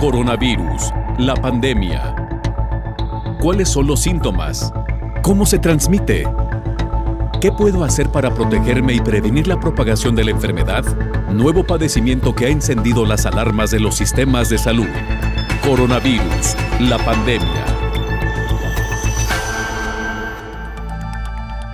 Coronavirus, la pandemia. ¿Cuáles son los síntomas? ¿Cómo se transmite? ¿Qué puedo hacer para protegerme y prevenir la propagación de la enfermedad? Nuevo padecimiento que ha encendido las alarmas de los sistemas de salud. Coronavirus, la pandemia.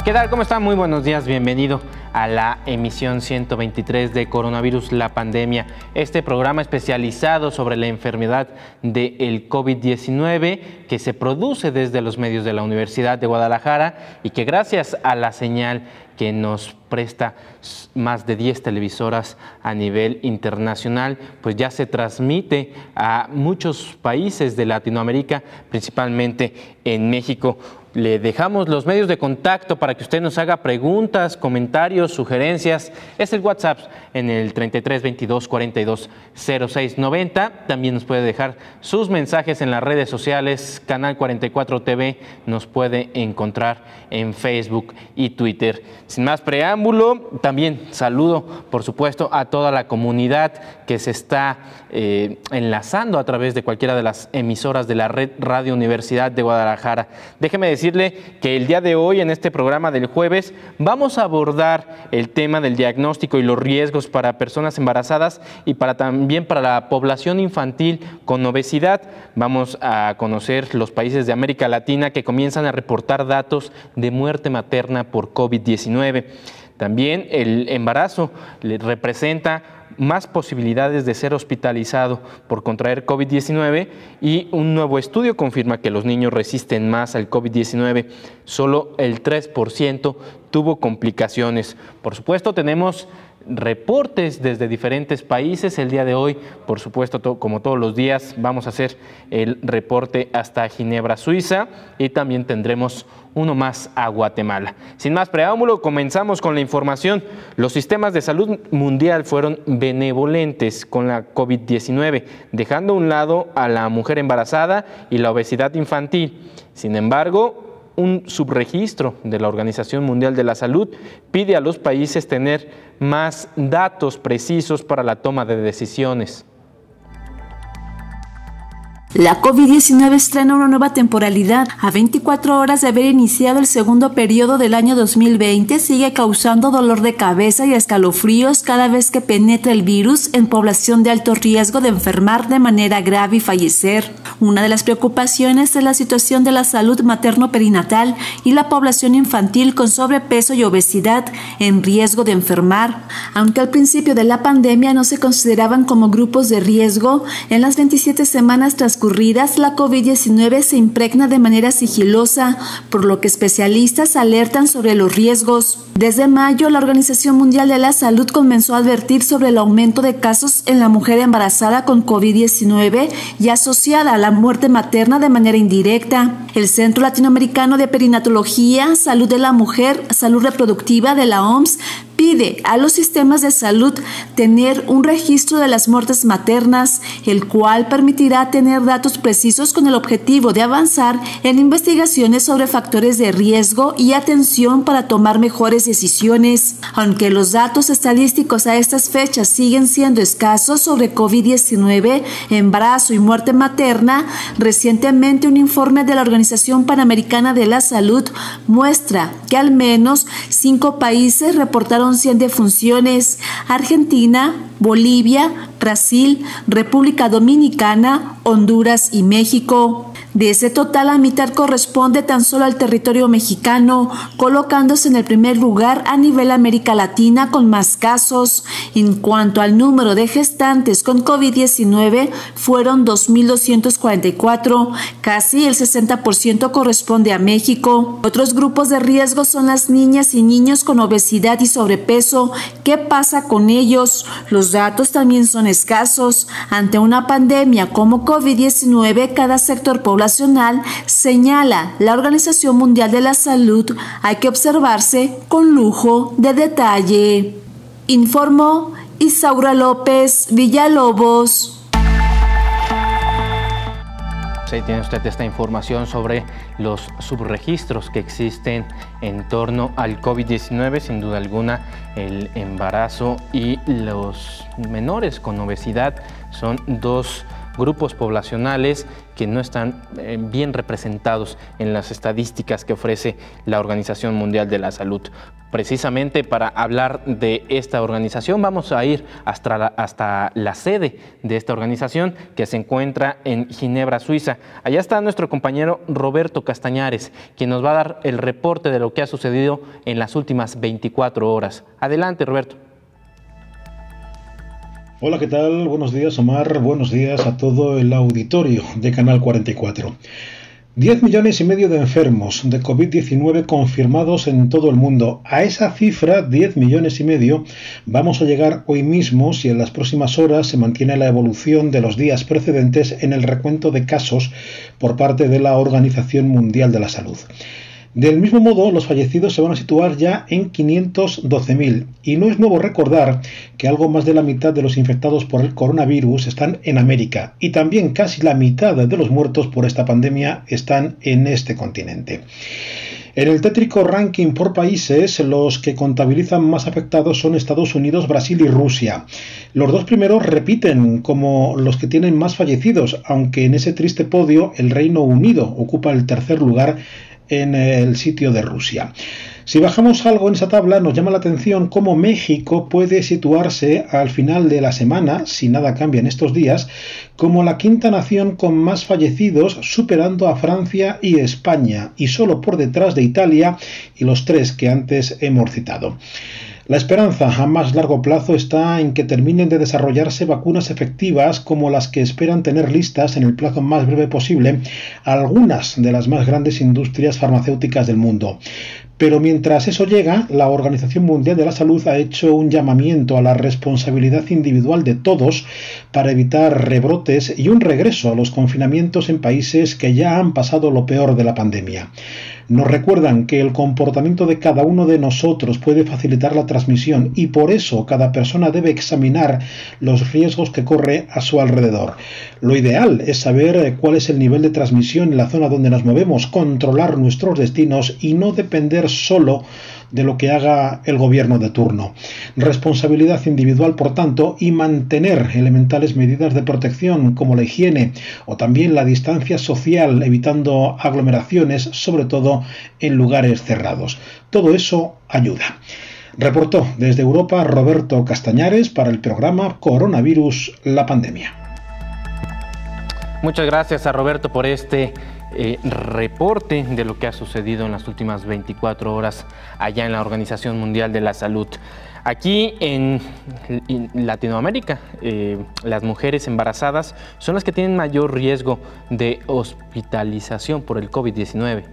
¿Qué tal? ¿Cómo están? Muy buenos días. Bienvenido a la emisión 123 de Coronavirus, la pandemia. Este programa especializado sobre la enfermedad del COVID-19 que se produce desde los medios de la Universidad de Guadalajara y que gracias a la señal que nos presta más de 10 televisoras a nivel internacional, pues ya se transmite a muchos países de Latinoamérica, principalmente en México. Le dejamos los medios de contacto para que usted nos haga preguntas, comentarios, sugerencias. Es el WhatsApp en el 33 22 42 06 90. También nos puede dejar sus mensajes en las redes sociales. Canal 44 TV nos puede encontrar en Facebook y Twitter. Sin más preámbulo, también saludo, por supuesto, a toda la comunidad que se está enlazando a través de cualquiera de las emisoras de la red Radio Universidad de Guadalajara. Déjeme decirle que el día de hoy, en este programa del jueves, vamos a abordar el tema del diagnóstico y los riesgos para personas embarazadas y también para la población infantil con obesidad. Vamos a conocer los países de América Latina que comienzan a reportar datos de muerte materna por COVID-19. También el embarazo representa más posibilidades de ser hospitalizado por contraer COVID-19 y un nuevo estudio confirma que los niños resisten más al COVID-19. Solo el 3% tuvo complicaciones. Por supuesto, tenemos reportes desde diferentes países. El día de hoy, por supuesto, como todos los días, vamos a hacer el reporte hasta Ginebra, Suiza, y también tendremos uno más a Guatemala. Sin más preámbulo, comenzamos con la información. Los sistemas de salud mundial fueron benevolentes con la COVID-19, dejando a un lado a la mujer embarazada y la obesidad infantil. Sin embargo, un subregistro de la Organización Mundial de la Salud pide a los países tener más datos precisos para la toma de decisiones. La COVID-19 estrena una nueva temporalidad. A 24 horas de haber iniciado el segundo periodo del año 2020, sigue causando dolor de cabeza y escalofríos cada vez que penetra el virus en población de alto riesgo de enfermar de manera grave y fallecer. Una de las preocupaciones es la situación de la salud materno-perinatal y la población infantil con sobrepeso y obesidad en riesgo de enfermar. Aunque al principio de la pandemia no se consideraban como grupos de riesgo, en las 27 semanas transcurridas, la COVID-19 se impregna de manera sigilosa, por lo que especialistas alertan sobre los riesgos. Desde mayo, la Organización Mundial de la Salud comenzó a advertir sobre el aumento de casos en la mujer embarazada con COVID-19 y asociada a la muerte materna de manera indirecta. El Centro Latinoamericano de Perinatología, Salud de la Mujer, Salud Reproductiva de la OMS pide a los sistemas de salud tener un registro de las muertes maternas, el cual permitirá tener datos precisos con el objetivo de avanzar en investigaciones sobre factores de riesgo y atención para tomar mejores decisiones. Aunque los datos estadísticos a estas fechas siguen siendo escasos sobre COVID-19, embarazo y muerte materna, recientemente un informe de la Organización Panamericana de la Salud muestra que al menos 5 países reportaron 100 defunciones: Argentina, Bolivia, Brasil, República Dominicana, Honduras y México. De ese total, la mitad corresponde tan solo al territorio mexicano, colocándose en el primer lugar a nivel América Latina con más casos. En cuanto al número de gestantes con COVID-19, fueron 2.244, casi el 60% corresponde a México. Otros grupos de riesgo son las niñas y niños con obesidad y sobrepeso. ¿Qué pasa con ellos? Los datos también son escasos. Ante una pandemia como COVID-19, cada sector poblacional, señala la Organización Mundial de la Salud, hay que observarse con lujo de detalle. Informó Isaura López Villalobos. Ahí tiene usted esta información sobre los subregistros que existen en torno al COVID-19. Sin duda alguna, el embarazo y los menores con obesidad son dos grupos poblacionales que no están bien representados en las estadísticas que ofrece la Organización Mundial de la Salud. Precisamente para hablar de esta organización vamos a ir hasta la sede de esta organización, que se encuentra en Ginebra, Suiza. Allá está nuestro compañero Roberto Castañares, quien nos va a dar el reporte de lo que ha sucedido en las últimas 24 horas. Adelante, Roberto. Hola, ¿qué tal? Buenos días, Omar. Buenos días a todo el auditorio de Canal 44. 10 millones y medio de enfermos de COVID-19 confirmados en todo el mundo. A esa cifra, 10 millones y medio, vamos a llegar hoy mismo si en las próximas horas se mantiene la evolución de los días precedentes en el recuento de casos por parte de la Organización Mundial de la Salud. Del mismo modo, los fallecidos se van a situar ya en 512.000 y no es nuevo recordar que algo más de la mitad de los infectados por el coronavirus están en América y también casi la mitad de los muertos por esta pandemia están en este continente. En el tétrico ranking por países, los que contabilizan más afectados son Estados Unidos, Brasil y Rusia. Los dos primeros repiten como los que tienen más fallecidos, aunque en ese triste podio el Reino Unido ocupa el tercer lugar en el sitio de Rusia. Si bajamos algo en esa tabla, nos llama la atención cómo México puede situarse al final de la semana, si nada cambia en estos días, como la quinta nación con más fallecidos, superando a Francia y España, y solo por detrás de Italia y los tres que antes hemos citado. La esperanza a más largo plazo está en que terminen de desarrollarse vacunas efectivas como las que esperan tener listas en el plazo más breve posible algunas de las más grandes industrias farmacéuticas del mundo. Pero mientras eso llega, la Organización Mundial de la Salud ha hecho un llamamiento a la responsabilidad individual de todos para evitar rebrotes y un regreso a los confinamientos en países que ya han pasado lo peor de la pandemia. Nos recuerdan que el comportamiento de cada uno de nosotros puede facilitar la transmisión y por eso cada persona debe examinar los riesgos que corre a su alrededor. Lo ideal es saber cuál es el nivel de transmisión en la zona donde nos movemos, controlar nuestros destinos y no depender solo de lo que haga el gobierno de turno. Responsabilidad individual, por tanto, y mantener elementales medidas de protección como la higiene o también la distancia social, evitando aglomeraciones, sobre todo en lugares cerrados. Todo eso ayuda. Reportó desde Europa Roberto Castañares para el programa Coronavirus, la pandemia. Muchas gracias a Roberto por este reporte de lo que ha sucedido en las últimas 24 horas allá en la Organización Mundial de la Salud. Aquí en Latinoamérica, las mujeres embarazadas son las que tienen mayor riesgo de hospitalización por el COVID-19.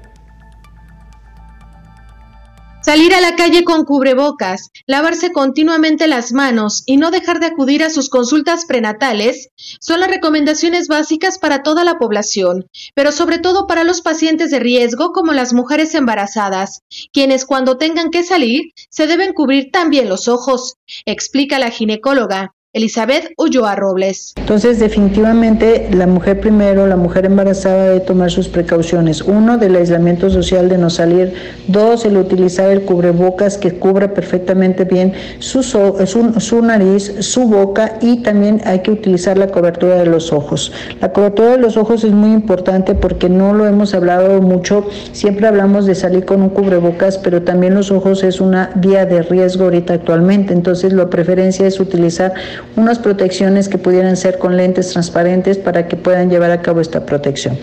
Salir a la calle con cubrebocas, lavarse continuamente las manos y no dejar de acudir a sus consultas prenatales son las recomendaciones básicas para toda la población, pero sobre todo para los pacientes de riesgo como las mujeres embarazadas, quienes cuando tengan que salir se deben cubrir también los ojos, explica la ginecóloga Elizabeth Ulloa Robles. Entonces, definitivamente, la mujer primero, la mujer embarazada debe tomar sus precauciones. 1, del aislamiento social de no salir. 2, el utilizar el cubrebocas que cubra perfectamente bien su nariz, su boca, y también hay que utilizar la cobertura de los ojos. La cobertura de los ojos es muy importante porque no lo hemos hablado mucho. Siempre hablamos de salir con un cubrebocas, pero también los ojos es una vía de riesgo ahorita actualmente. Entonces, la preferencia es utilizar unas protecciones que pudieran ser con lentes transparentes para que puedan llevar a cabo esta protección.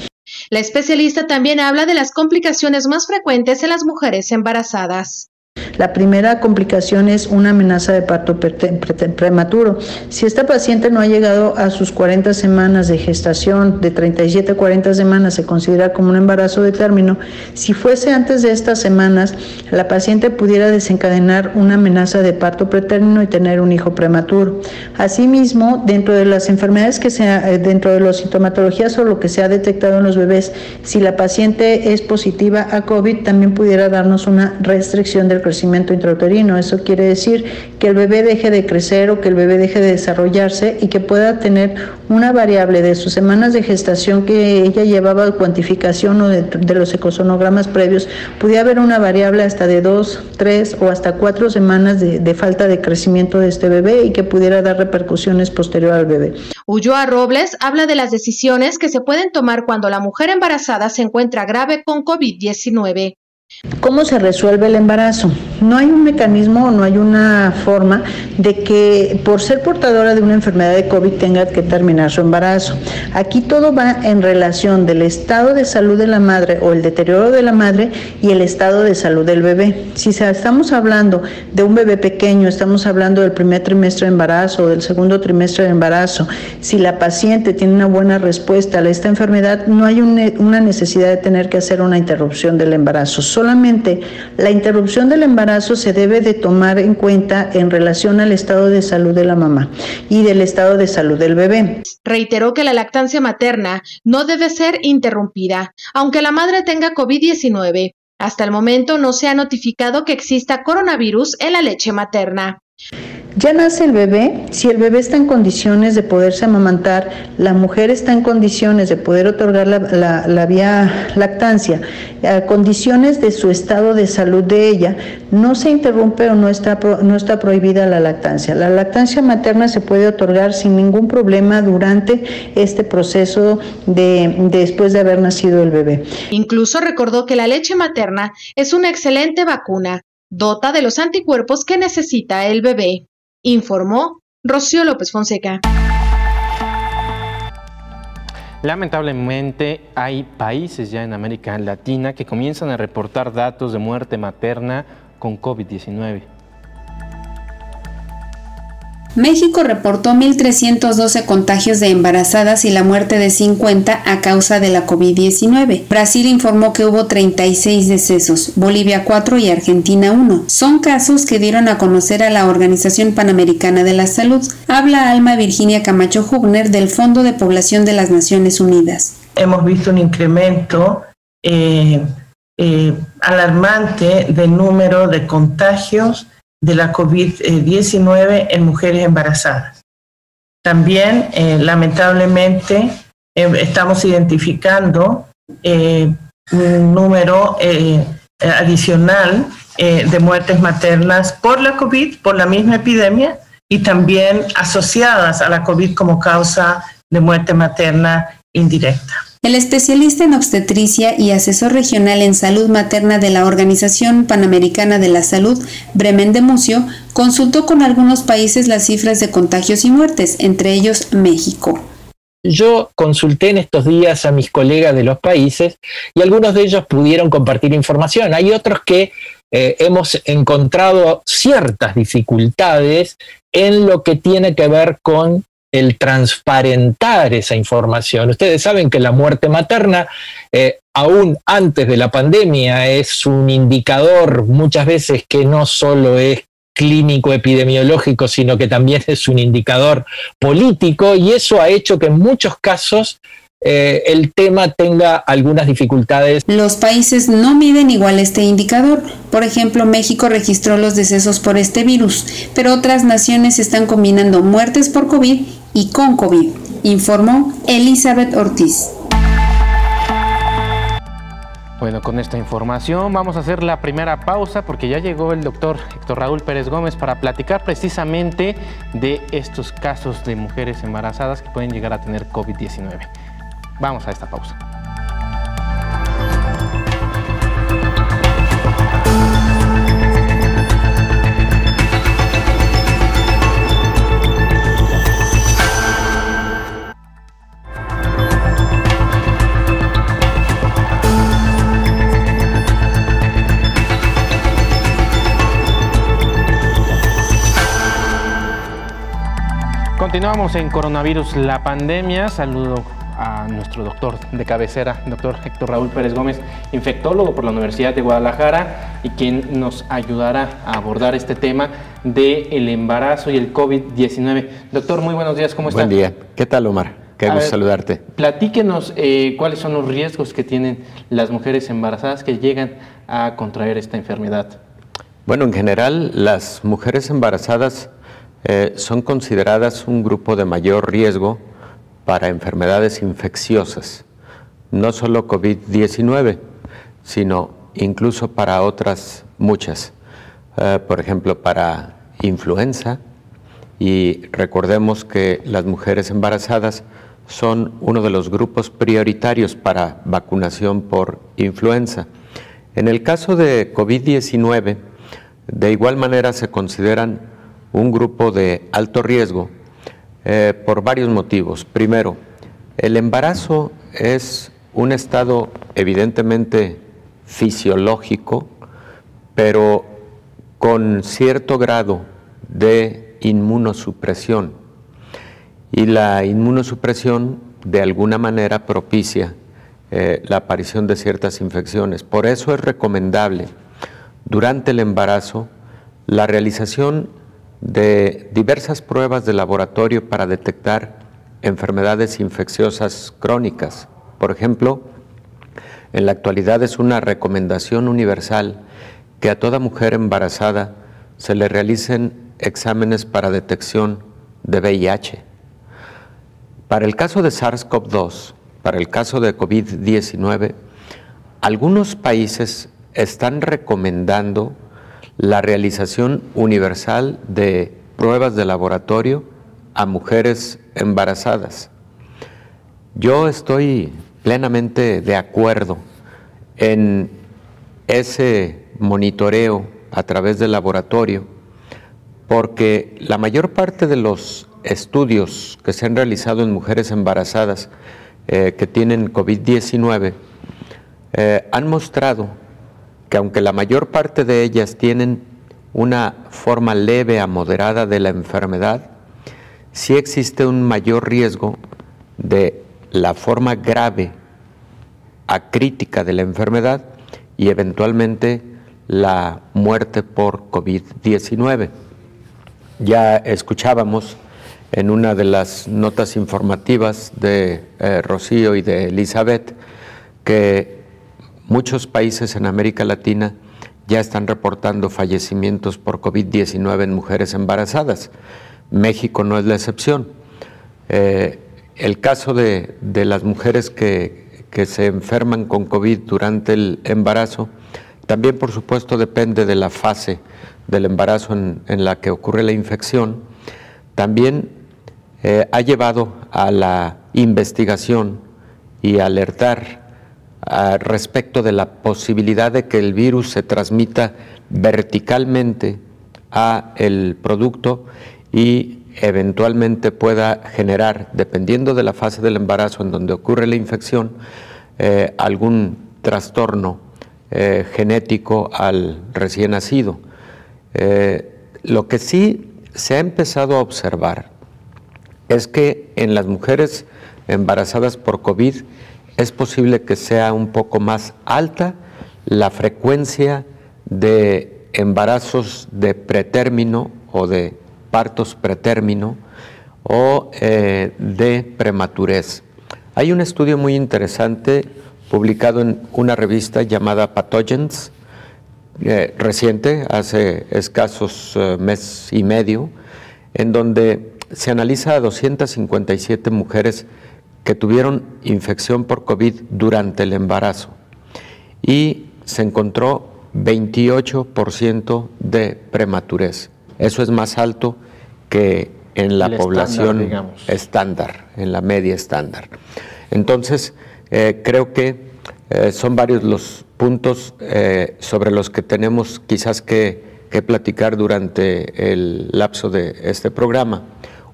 La especialista también habla de las complicaciones más frecuentes en las mujeres embarazadas. La primera complicación es una amenaza de parto prematuro. Si esta paciente no ha llegado a sus 40 semanas de gestación, de 37 a 40 semanas se considera como un embarazo de término. Si fuese antes de estas semanas, la paciente pudiera desencadenar una amenaza de parto pretérmino y tener un hijo prematuro. Asimismo, dentro de las enfermedades dentro de las sintomatologías o lo que se ha detectado en los bebés, si la paciente es positiva a COVID, también pudiera darnos una restricción del crecimiento intrauterino. Eso quiere decir que el bebé deje de crecer o que el bebé deje de desarrollarse y que pueda tener una variable de sus semanas de gestación que ella llevaba de cuantificación o de los ecosonogramas previos, pudiera haber una variable hasta de 2, 3 o hasta 4 semanas de falta de crecimiento de este bebé y que pudiera dar repercusiones posterior al bebé. Ulloa Robles habla de las decisiones que se pueden tomar cuando la mujer embarazada se encuentra grave con COVID-19. ¿Cómo se resuelve el embarazo? No hay un mecanismo o no hay una forma de que por ser portadora de una enfermedad de COVID tenga que terminar su embarazo. Aquí todo va en relación del estado de salud de la madre o el deterioro de la madre y el estado de salud del bebé. Si estamos hablando de un bebé pequeño, estamos hablando del primer trimestre de embarazo o del segundo trimestre de embarazo, si la paciente tiene una buena respuesta a esta enfermedad, no hay una necesidad de tener que hacer una interrupción del embarazo. Solamente la interrupción del embarazo se debe de tomar en cuenta en relación al estado de salud de la mamá y del estado de salud del bebé. Reiteró que la lactancia materna no debe ser interrumpida, aunque la madre tenga COVID-19. Hasta el momento no se ha notificado que exista coronavirus en la leche materna. Ya nace el bebé, si el bebé está en condiciones de poderse amamantar, la mujer está en condiciones de poder otorgar la vía lactancia, a condiciones de su estado de salud de ella, no se interrumpe o no está prohibida la lactancia. La lactancia materna se puede otorgar sin ningún problema durante este proceso después de haber nacido el bebé. Incluso recordó que la leche materna es una excelente vacuna, dota de los anticuerpos que necesita el bebé. Informó Rocío López Fonseca. Lamentablemente hay países ya en América Latina que comienzan a reportar datos de muerte materna con COVID-19. México reportó 1.312 contagios de embarazadas y la muerte de 50 a causa de la COVID-19. Brasil informó que hubo 36 decesos, Bolivia 4 y Argentina 1. Son casos que dieron a conocer a la Organización Panamericana de la Salud. Habla Alma Virginia Camacho Hübner del Fondo de Población de las Naciones Unidas. Hemos visto un incremento alarmante del número de contagios de la COVID-19 en mujeres embarazadas. También, lamentablemente, estamos identificando un número adicional de muertes maternas por la COVID, por la misma epidemia, y también asociadas a la COVID como causa de muerte materna indirecta. El especialista en obstetricia y asesor regional en salud materna de la Organización Panamericana de la Salud, Bremen de Mucio, consultó con algunos países las cifras de contagios y muertes, entre ellos México. Yo consulté en estos días a mis colegas de los países y algunos de ellos pudieron compartir información. Hay otros que hemos encontrado ciertas dificultades en lo que tiene que ver con el transparentar esa información. Ustedes saben que la muerte materna, aún antes de la pandemia, es un indicador muchas veces que no solo es clínico epidemiológico, sino que también es un indicador político, y eso ha hecho que en muchos casos el tema tenga algunas dificultades. Los países no miden igual este indicador. Por ejemplo, México registró los decesos por este virus, pero otras naciones están combinando muertes por COVID y con COVID, informó Elizabeth Ortiz. Bueno, con esta información vamos a hacer la primera pausa porque ya llegó el doctor Héctor Raúl Pérez Gómez para platicar precisamente de estos casos de mujeres embarazadas que pueden llegar a tener COVID-19. Vamos a esta pausa. Continuamos en Coronavirus, la pandemia. Saludo a nuestro doctor de cabecera, doctor Héctor Raúl Pérez Gómez, infectólogo por la Universidad de Guadalajara y quien nos ayudará a abordar este tema del embarazo y el COVID-19. Doctor, muy buenos días, ¿cómo está? Buen día. ¿Qué tal, Omar? Qué gusto saludarte. Platíquenos cuáles son los riesgos que tienen las mujeres embarazadas que llegan a contraer esta enfermedad. Bueno, en general, las mujeres embarazadas son consideradas un grupo de mayor riesgo para enfermedades infecciosas, no solo COVID-19, sino incluso para otras muchas, por ejemplo, para influenza, y recordemos que las mujeres embarazadas son uno de los grupos prioritarios para vacunación por influenza. En el caso de COVID-19, de igual manera se consideran un grupo de alto riesgo por varios motivos. Primero, el embarazo es un estado evidentemente fisiológico, pero con cierto grado de inmunosupresión. Y la inmunosupresión de alguna manera propicia la aparición de ciertas infecciones. Por eso es recomendable durante el embarazo la realización de diversas pruebas de laboratorio para detectar enfermedades infecciosas crónicas. Por ejemplo, en la actualidad es una recomendación universal que a toda mujer embarazada se le realicen exámenes para detección de VIH. Para el caso de SARS-CoV-2, para el caso de COVID-19, algunos países están recomendando la realización universal de pruebas de laboratorio a mujeres embarazadas. Yo estoy plenamente de acuerdo en ese monitoreo a través del laboratorio, porque la mayor parte de los estudios que se han realizado en mujeres embarazadas que tienen COVID-19 han mostrado que aunque la mayor parte de ellas tienen una forma leve a moderada de la enfermedad, sí existe un mayor riesgo de la forma grave a crítica de la enfermedad y eventualmente la muerte por COVID-19. Ya escuchábamos en una de las notas informativas de Rocío y de Elizabeth que muchos países en América Latina ya están reportando fallecimientos por COVID-19 en mujeres embarazadas. México no es la excepción. El caso de las mujeres que se enferman con COVID durante el embarazo también, por supuesto, depende de la fase del embarazo en la que ocurre la infección. También ha llevado a la investigación y a alertar respecto de la posibilidad de que el virus se transmita verticalmente a el producto y eventualmente pueda generar, dependiendo de la fase del embarazo en donde ocurre la infección, algún trastorno genético al recién nacido. Lo que sí se ha empezado a observar es que en las mujeres embarazadas por COVID es posible que sea un poco más alta la frecuencia de embarazos de pretérmino o de partos pretérmino o de prematurez. Hay un estudio muy interesante publicado en una revista llamada Pathogens, reciente, hace escasos mes y medio, en donde se analiza a 257 mujeres que tuvieron infección por COVID durante el embarazo y se encontró 28% de prematurez. Eso es más alto que en la población estándar, en la media estándar. Entonces, creo que son varios los puntos sobre los que tenemos quizás que platicar durante el lapso de este programa.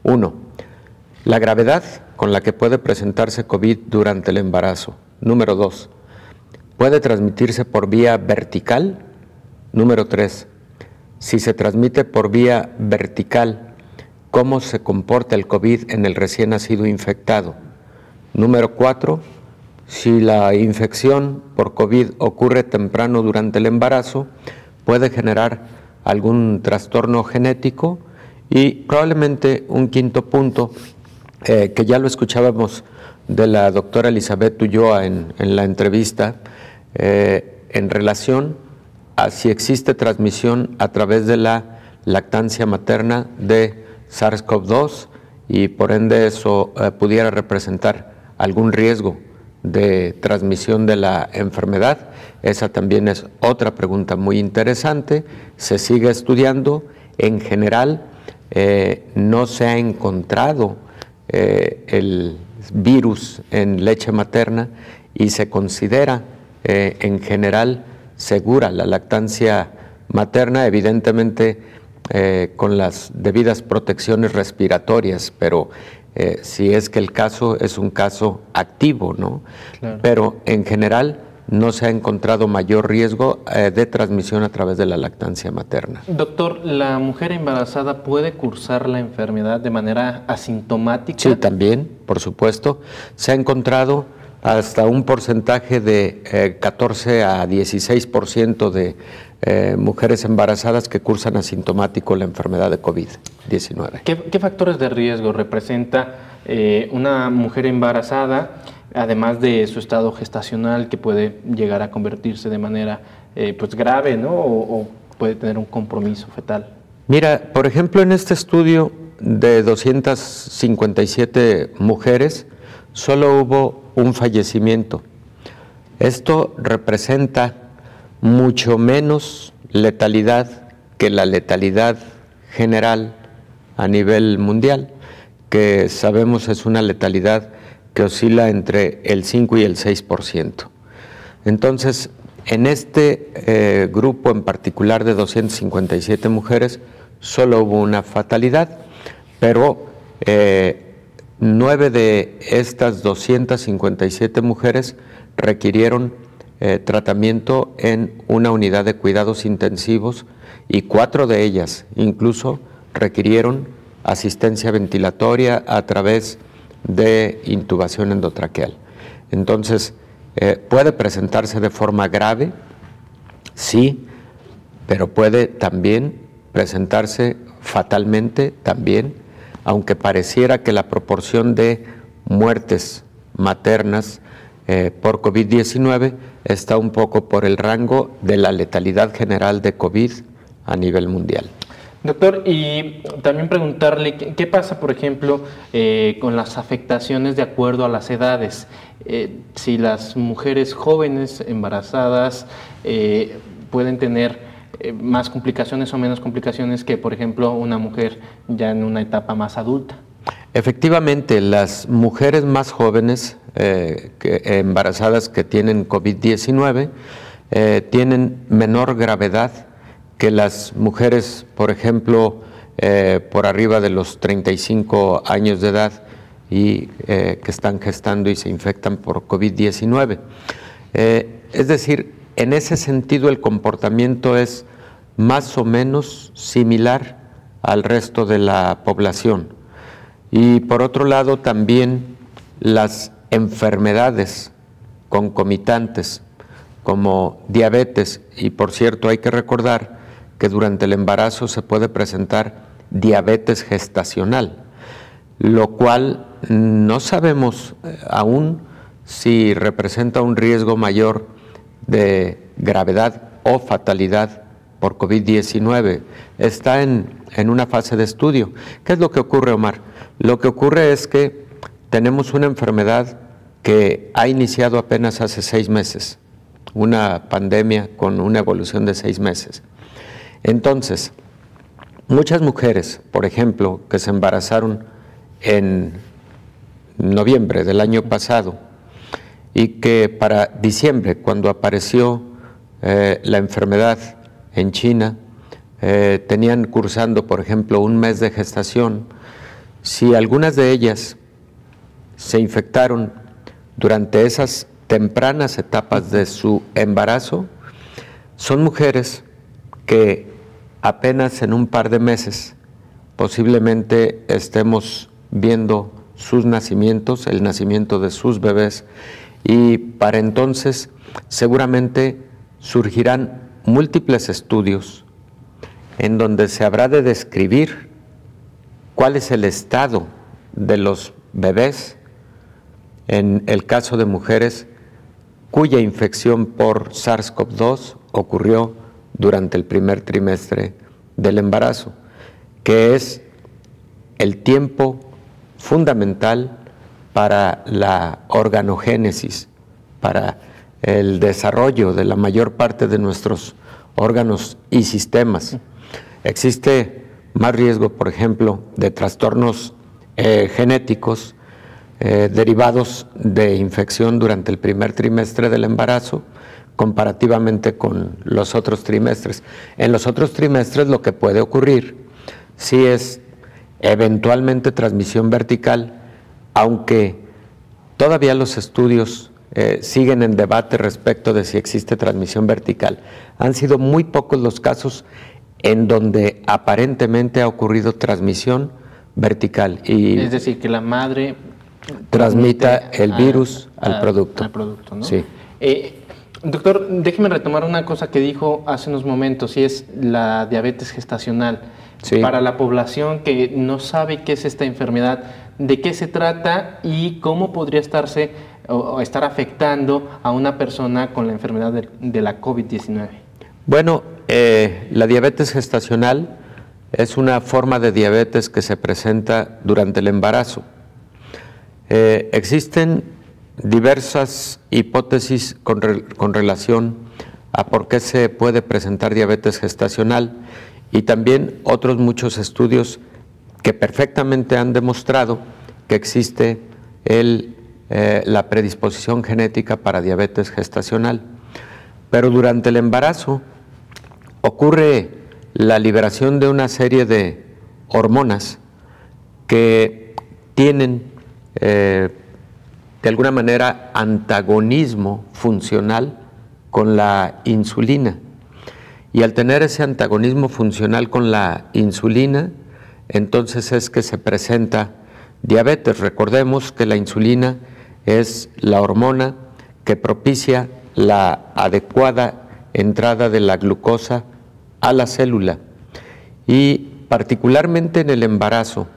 Uno, la gravedad con la que puede presentarse COVID durante el embarazo. Número 2, ¿puede transmitirse por vía vertical? Número 3, si se transmite por vía vertical, ¿cómo se comporta el COVID en el recién nacido infectado? Número 4, si la infección por COVID ocurre temprano durante el embarazo, puede generar algún trastorno genético. Y probablemente un quinto punto, que ya lo escuchábamos de la doctora Elizabeth Ulloa en la entrevista, en relación a si existe transmisión a través de la lactancia materna de SARS-CoV-2 y por ende eso pudiera representar algún riesgo de transmisión de la enfermedad. Esa también es otra pregunta muy interesante. Se sigue estudiando. En general, no se ha encontrado el virus en leche materna y se considera en general segura la lactancia materna, evidentemente con las debidas protecciones respiratorias, pero si es que el caso es un caso activo, ¿no? Claro. Pero en general no se ha encontrado mayor riesgo de transmisión a través de la lactancia materna. Doctor, ¿la mujer embarazada puede cursar la enfermedad de manera asintomática? Sí, también, por supuesto. Se ha encontrado hasta un porcentaje de 14 a 16% de mujeres embarazadas que cursan asintomático la enfermedad de COVID-19. ¿Qué factores de riesgo representa una mujer embarazada, además de su estado gestacional, que puede llegar a convertirse de manera pues grave, ¿no? O puede tener un compromiso fetal? Mira, por ejemplo, en este estudio de 257 mujeres, solo hubo un fallecimiento. Esto representa mucho menos letalidad que la letalidad general a nivel mundial, que sabemos es una letalidad que oscila entre el 5 y el 6%. Entonces, en este grupo en particular de 257 mujeres, solo hubo una fatalidad, pero 9 de estas 257 mujeres requirieron tratamiento en una unidad de cuidados intensivos y 4 de ellas incluso requirieron asistencia ventilatoria a través de intubación endotraqueal. Entonces, puede presentarse de forma grave, sí, pero puede también presentarse fatalmente también, aunque pareciera que la proporción de muertes maternas por COVID-19 está un poco por el rango de la letalidad general de COVID a nivel mundial. Doctor, y también preguntarle, ¿qué pasa, por ejemplo, con las afectaciones de acuerdo a las edades? Si las mujeres jóvenes embarazadas pueden tener más complicaciones o menos complicaciones que, por ejemplo, una mujer ya en una etapa más adulta. Efectivamente, las mujeres más jóvenes embarazadas que tienen COVID-19 tienen menor gravedad que las mujeres, por ejemplo, por arriba de los 35 años de edad y que están gestando y se infectan por COVID-19. Es decir, en ese sentido el comportamiento es más o menos similar al resto de la población. Y por otro lado también las enfermedades concomitantes como diabetes, y por cierto hay que recordar que durante el embarazo se puede presentar diabetes gestacional, lo cual no sabemos aún si representa un riesgo mayor de gravedad o fatalidad por COVID-19. Está en una fase de estudio. ¿Qué es lo que ocurre, Omar? Lo que ocurre es que tenemos una enfermedad que ha iniciado apenas hace 6 meses, una pandemia con una evolución de 6 meses. Entonces, muchas mujeres, por ejemplo, que se embarazaron en noviembre del año pasado y que para diciembre, cuando apareció la enfermedad en China, tenían cursando, por ejemplo, 1 mes de gestación, si algunas de ellas se infectaron durante esas tempranas etapas de su embarazo, son mujeres que apenas en un par de meses posiblemente estemos viendo sus nacimientos, el nacimiento de sus bebés, y para entonces seguramente surgirán múltiples estudios en donde se habrá de describir cuál es el estado de los bebés en el caso de mujeres cuya infección por SARS-CoV-2 ocurrió durante el primer trimestre del embarazo, que es el tiempo fundamental para la organogénesis, para el desarrollo de la mayor parte de nuestros órganos y sistemas. Existe más riesgo, por ejemplo, de trastornos genéticos derivados de infección durante el primer trimestre del embarazo comparativamente con los otros trimestres. En los otros trimestres lo que puede ocurrir sí es eventualmente transmisión vertical, aunque todavía los estudios siguen en debate respecto de si existe transmisión vertical. Han sido muy pocos los casos en donde aparentemente ha ocurrido transmisión vertical. Es decir, que la madre transmita el virus al producto. Al producto, ¿no? Sí. Doctor, déjeme retomar una cosa que dijo hace unos momentos, y es la diabetes gestacional. Sí. Para la población que no sabe qué es esta enfermedad, de qué se trata y cómo podría estarse o estar afectando a una persona con la enfermedad de la COVID-19. Bueno, la diabetes gestacional es una forma de diabetes que se presenta durante el embarazo. Existen diversas hipótesis con relación a por qué se puede presentar diabetes gestacional y también otros muchos estudios que perfectamente han demostrado que existe la predisposición genética para diabetes gestacional. Pero durante el embarazo ocurre la liberación de una serie de hormonas que tienen de alguna manera antagonismo funcional con la insulina. Y al tener ese antagonismo funcional con la insulina, entonces es que se presenta diabetes. Recordemos que la insulina es la hormona que propicia la adecuada entrada de la glucosa a la célula. Y particularmente en el embarazo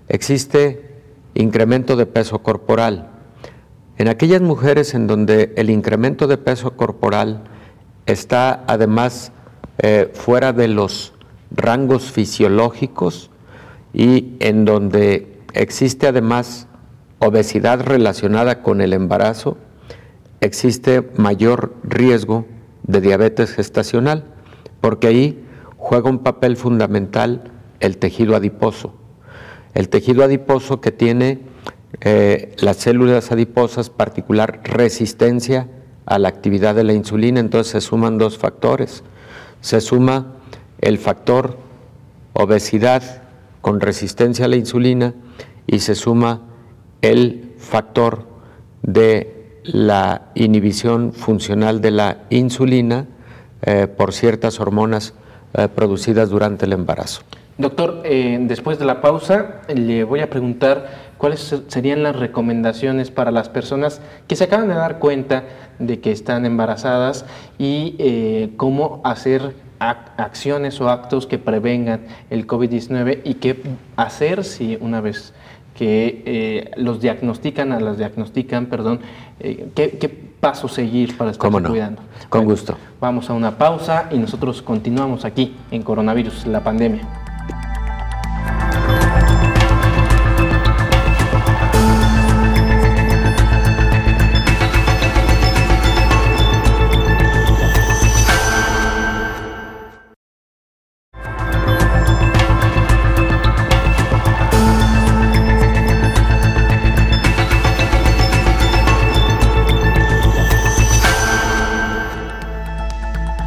existe incremento de peso corporal. En aquellas mujeres en donde el incremento de peso corporal está además fuera de los rangos fisiológicos y en donde existe además obesidad relacionada con el embarazo, existe mayor riesgo de diabetes gestacional, porque ahí juega un papel fundamental el tejido adiposo. El tejido adiposo que tiene las células adiposas, particular resistencia a la actividad de la insulina. Entonces se suman dos factores. Se suma el factor obesidad con resistencia a la insulina y se suma el factor de la inhibición funcional de la insulina por ciertas hormonas producidas durante el embarazo. Doctor, después de la pausa le voy a preguntar cuáles serían las recomendaciones para las personas que se acaban de dar cuenta de que están embarazadas y cómo hacer acciones o actos que prevengan el COVID-19 y qué hacer si una vez que las diagnostican, qué paso seguir para estar cuidando. Con gusto. Vamos a una pausa y nosotros continuamos aquí en Coronavirus, la pandemia.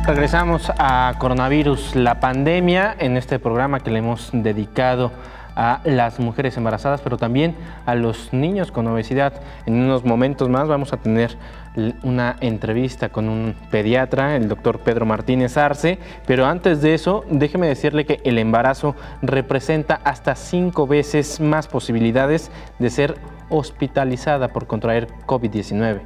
Regresamos a Coronavirus, la pandemia, en este programa que le hemos dedicado a las mujeres embarazadas, pero también a los niños con obesidad. En unos momentos más vamos a tener una entrevista con un pediatra, el doctor Pedro Martínez Arce, pero antes de eso, déjeme decirle que el embarazo representa hasta 5 veces más posibilidades de ser hospitalizada por contraer COVID-19.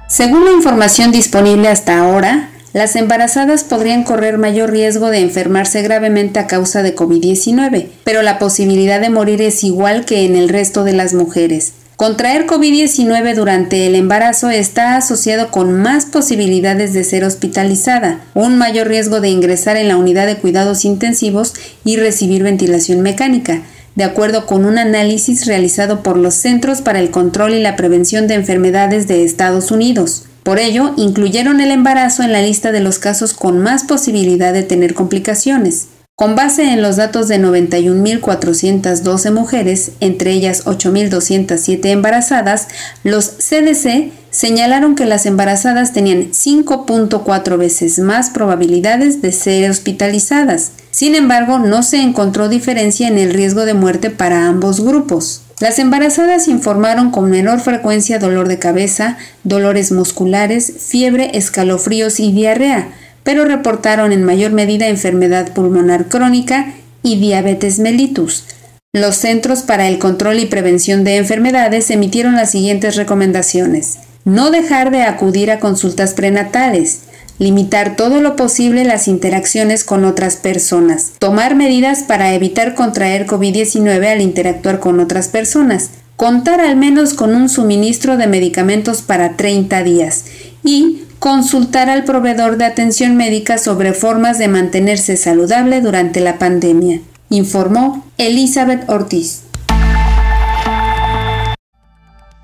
Según la información disponible hasta ahora, las embarazadas podrían correr mayor riesgo de enfermarse gravemente a causa de COVID-19, pero la posibilidad de morir es igual que en el resto de las mujeres. Contraer COVID-19 durante el embarazo está asociado con más posibilidades de ser hospitalizada, un mayor riesgo de ingresar en la unidad de cuidados intensivos y recibir ventilación mecánica, de acuerdo con un análisis realizado por los Centros para el Control y la Prevención de Enfermedades de Estados Unidos. Por ello, incluyeron el embarazo en la lista de los casos con más posibilidad de tener complicaciones. Con base en los datos de 91.412 mujeres, entre ellas 8.207 embarazadas, los CDC señalaron que las embarazadas tenían 5.4 veces más probabilidades de ser hospitalizadas. Sin embargo, no se encontró diferencia en el riesgo de muerte para ambos grupos. Las embarazadas informaron con menor frecuencia dolor de cabeza, dolores musculares, fiebre, escalofríos y diarrea, pero reportaron en mayor medida enfermedad pulmonar crónica y diabetes mellitus. Los Centros para el Control y Prevención de Enfermedades emitieron las siguientes recomendaciones: no dejar de acudir a consultas prenatales, limitar todo lo posible las interacciones con otras personas, tomar medidas para evitar contraer COVID-19 al interactuar con otras personas, contar al menos con un suministro de medicamentos para 30 días y consultar al proveedor de atención médica sobre formas de mantenerse saludable durante la pandemia, informó Elizabeth Ortiz.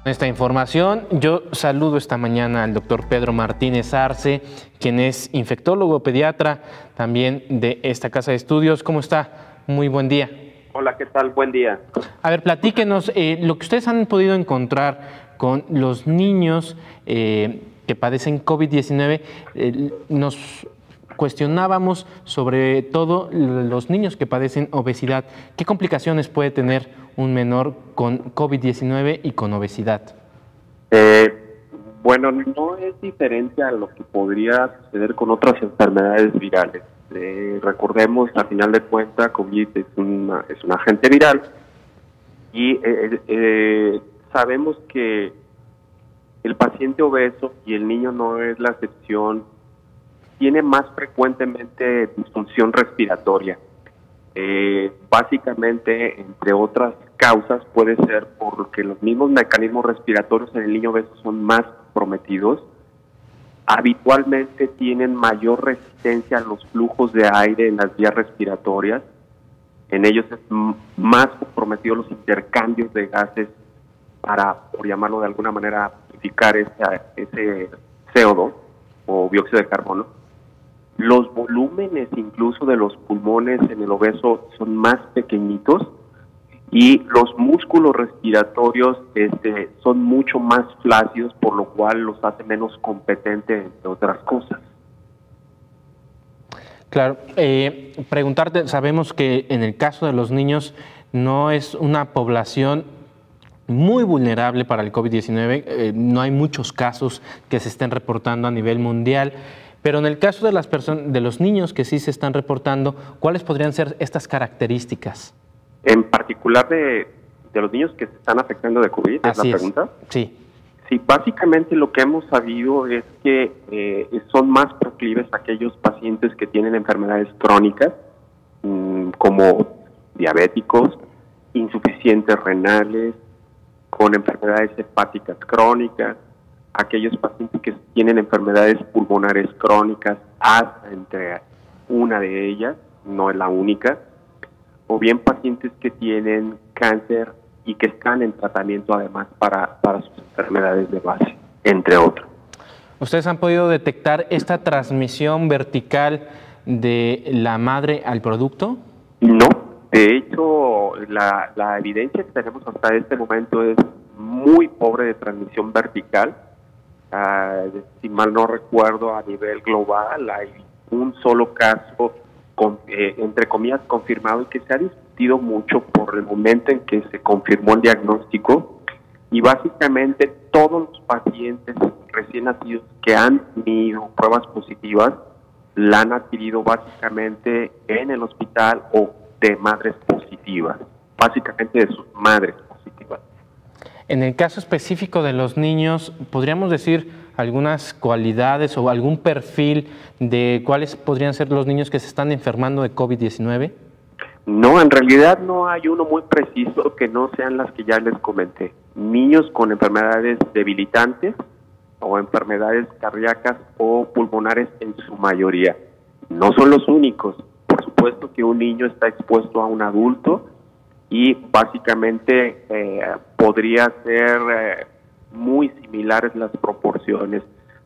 Con esta información, yo saludo esta mañana al doctor Pedro Martínez Arce, quien es infectólogo pediatra también de esta casa de estudios. ¿Cómo está? Muy buen día. Hola, ¿qué tal? Buen día. A ver, platíquenos lo que ustedes han podido encontrar con los niños que padecen COVID-19. Nos cuestionábamos sobre todo los niños que padecen obesidad. ¿Qué complicaciones puede tener un menor con COVID-19 y con obesidad? Bueno, no es diferente a lo que podría suceder con otras enfermedades virales. Recordemos, a final de cuentas, COVID es un agente viral y sabemos que el paciente obeso, y el niño no es la excepción, tiene más frecuentemente disfunción respiratoria. Básicamente, entre otras causas, puede ser porque los mismos mecanismos respiratorios en el niño obeso son más comprometidos. Habitualmente tienen mayor resistencia a los flujos de aire en las vías respiratorias. En ellos es más comprometidos los intercambios de gases para, por llamarlo de alguna manera, purificar ese CO2 o dióxido de carbono. Los volúmenes incluso de los pulmones en el obeso son más pequeñitos y los músculos respiratorios son mucho más flácidos, por lo cual los hace menos competentes, entre otras cosas. Claro, preguntarte, sabemos que en el caso de los niños no es una población muy vulnerable para el COVID-19, no hay muchos casos que se estén reportando a nivel mundial, pero en el caso de las personas, de los niños que sí se están reportando, ¿cuáles podrían ser estas características? En particular de los niños que se están afectando de COVID, ¿es la pregunta? Sí. Sí, básicamente lo que hemos sabido es que son más proclives aquellos pacientes que tienen enfermedades crónicas, como diabéticos, insuficientes renales, con enfermedades hepáticas crónicas, aquellos pacientes que tienen enfermedades pulmonares crónicas, hasta entre una de ellas, no es la única, o bien pacientes que tienen cáncer y que están en tratamiento además para sus enfermedades de base, entre otros. ¿Ustedes han podido detectar esta transmisión vertical de la madre al producto? No, de hecho la evidencia que tenemos hasta este momento es muy pobre de transmisión vertical. Si mal no recuerdo, a nivel global hay un solo caso, entre comillas, confirmado, y que se ha discutido mucho por el momento en que se confirmó el diagnóstico, y básicamente todos los pacientes recién nacidos que han tenido pruebas positivas la han adquirido básicamente en el hospital o de madres positivas, básicamente de sus madres positivas. En el caso específico de los niños, ¿podríamos decir algunas cualidades o algún perfil de cuáles podrían ser los niños que se están enfermando de COVID-19? No, en realidad no hay uno muy preciso que no sean las que ya les comenté. niños con enfermedades debilitantes o enfermedades cardíacas o pulmonares en su mayoría. No son los únicos. Por supuesto que un niño está expuesto a un adulto y básicamente podría ser muy similares las proporciones.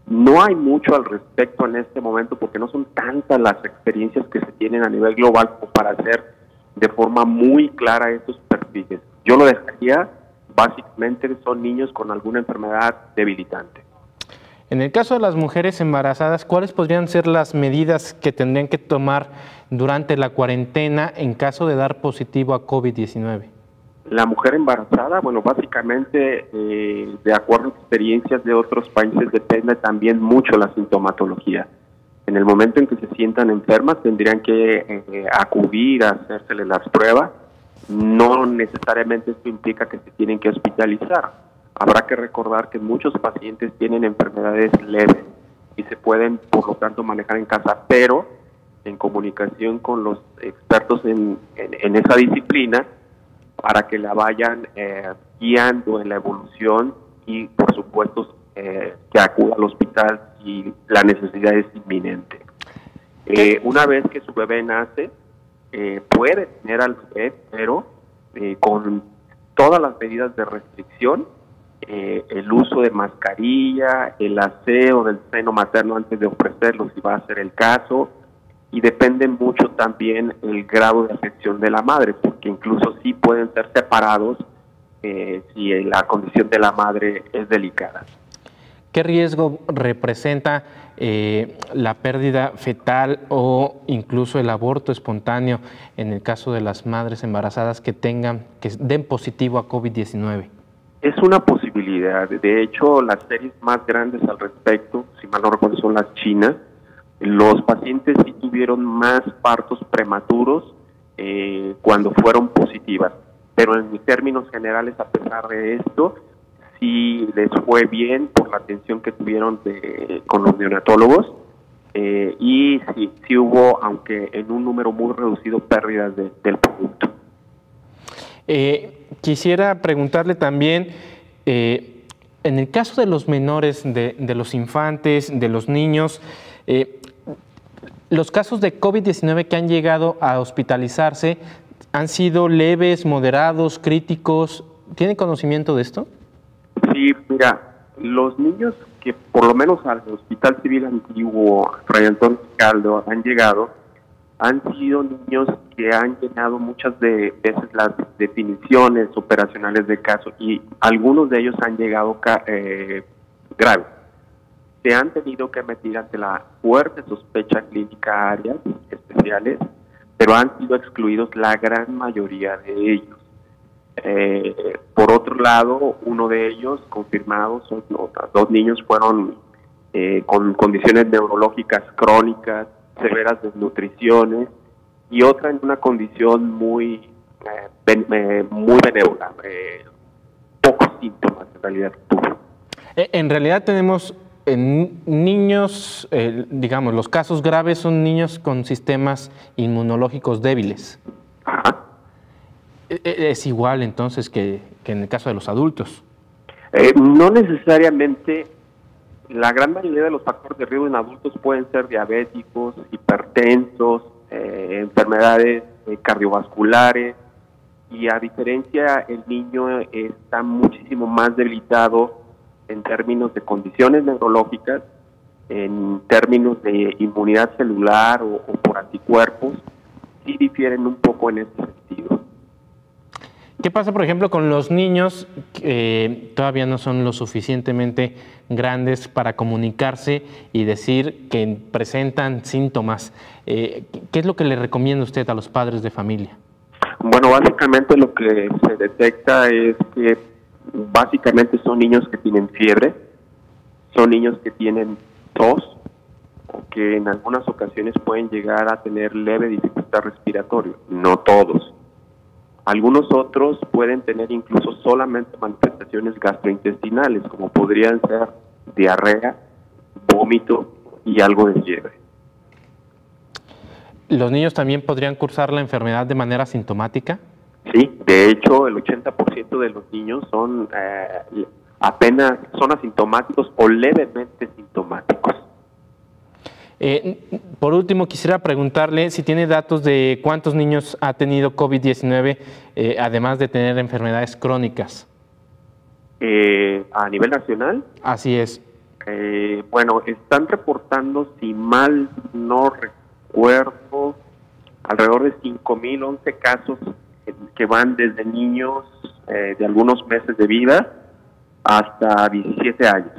No hay mucho al respecto en este momento porque no son tantas las experiencias que se tienen a nivel global como para hacer de forma muy clara estos perfiles. Yo lo dejaría, básicamente son niños con alguna enfermedad debilitante. En el caso de las mujeres embarazadas, ¿cuáles podrían ser las medidas que tendrían que tomar durante la cuarentena en caso de dar positivo a COVID-19? La mujer embarazada, bueno, básicamente, de acuerdo a experiencias de otros países, depende también mucho la sintomatología. En el momento en que se sientan enfermas, tendrían que acudir a hacérsele las pruebas. No necesariamente esto implica que se tienen que hospitalizar. Habrá que recordar que muchos pacientes tienen enfermedades leves y se pueden, por lo tanto, manejar en casa, pero en comunicación con los expertos en esa disciplina para que la vayan guiando en la evolución y, por supuesto, que acuda al hospital si la necesidad es inminente. Una vez que su bebé nace, puede tener al bebé, pero con todas las medidas de restricción, el uso de mascarilla, el aseo del seno materno antes de ofrecerlo, si va a ser el caso, y depende mucho también el grado de afección de la madre, porque incluso sí pueden ser separados si la condición de la madre es delicada. ¿Qué riesgo representa la pérdida fetal o incluso el aborto espontáneo en el caso de las madres embarazadas que den positivo a COVID-19? Es una posibilidad. De hecho, las series más grandes al respecto, si mal no recuerdo, son las chinas. Los pacientes sí tuvieron más partos prematuros cuando fueron positivas, pero en términos generales, a pesar de esto, sí les fue bien por la atención que tuvieron con los neonatólogos y sí hubo, aunque en un número muy reducido, pérdidas del producto. Quisiera preguntarle también, en el caso de los menores, de los infantes, de los niños, los casos de COVID-19 que han llegado a hospitalizarse, ¿han sido leves, moderados, críticos? ¿Tienen conocimiento de esto? Sí, mira, los niños que por lo menos al Hospital Civil Antiguo Fray Antonio Caldo han llegado, han sido niños que han llenado muchas veces las definiciones operacionales del caso y algunos de ellos han llegado graves. Se han tenido que meter ante la fuerte sospecha clínica a áreas especiales, pero han sido excluidos la gran mayoría de ellos. Por otro lado, uno de ellos confirmados, dos niños fueron con condiciones neurológicas crónicas, severas desnutriciones, y otra en una condición muy benévola, pocos síntomas en realidad tuvo. En realidad tenemos niños, digamos, los casos graves son niños con sistemas inmunológicos débiles. Ajá. ¿Es igual entonces que en el caso de los adultos? No necesariamente. La gran mayoría de los factores de riesgo en adultos pueden ser diabéticos, hipertensos, enfermedades cardiovasculares, y a diferencia el niño está muchísimo más debilitado en términos de condiciones neurológicas, en términos de inmunidad celular o por anticuerpos, sí difieren un poco en este sentido. ¿Qué pasa, por ejemplo, con los niños que todavía no son lo suficientemente grandes para comunicarse y decir que presentan síntomas? ¿Qué es lo que le recomienda usted a los padres de familia? Bueno, básicamente lo que se detecta es que básicamente son niños que tienen fiebre, son niños que tienen tos o que en algunas ocasiones pueden llegar a tener leve dificultad respiratoria, no todos. Algunos otros pueden tener incluso solamente manifestaciones gastrointestinales, como podrían ser diarrea, vómito y algo de fiebre. ¿Los niños también podrían cursar la enfermedad de manera asintomática? Sí, de hecho el 80% de los niños son apenas son asintomáticos o levemente sintomáticos. Por último, quisiera preguntarle si tiene datos de cuántos niños ha tenido COVID-19, además de tener enfermedades crónicas. ¿A nivel nacional? Así es. Bueno, están reportando, si mal no recuerdo, alrededor de 5.011 casos que van desde niños de algunos meses de vida hasta 17 años.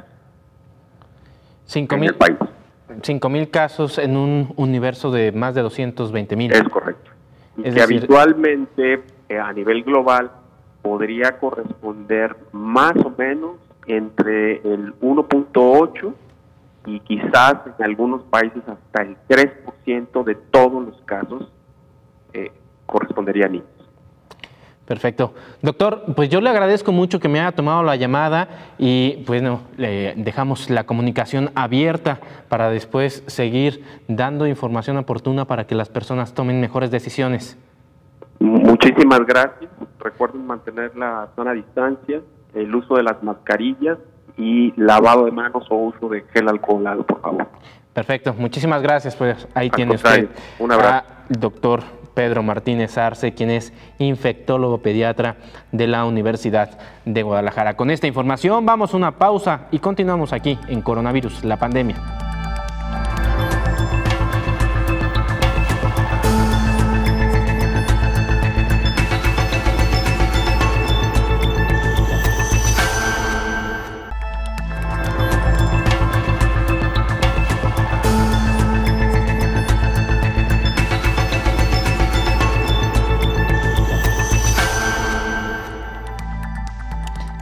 5.000 casos en un universo de más de 220.000. Es correcto. Y que habitualmente a nivel global podría corresponder más o menos entre el 1.8 y quizás en algunos países hasta el 3% de todos los casos correspondería a niños. Perfecto. Doctor, pues yo le agradezco mucho que me haya tomado la llamada y pues no, le dejamos la comunicación abierta para después seguir dando información oportuna para que las personas tomen mejores decisiones. Muchísimas gracias. Recuerden mantener la sana distancia, el uso de las mascarillas y lavado de manos o uso de gel alcoholado, por favor. Perfecto. Muchísimas gracias. Pues ahí tiene usted un abrazo. Al doctor Pedro Martínez Arce, quien es infectólogo pediatra de la Universidad de Guadalajara. Con esta información vamos a una pausa y continuamos aquí en Coronavirus, la pandemia.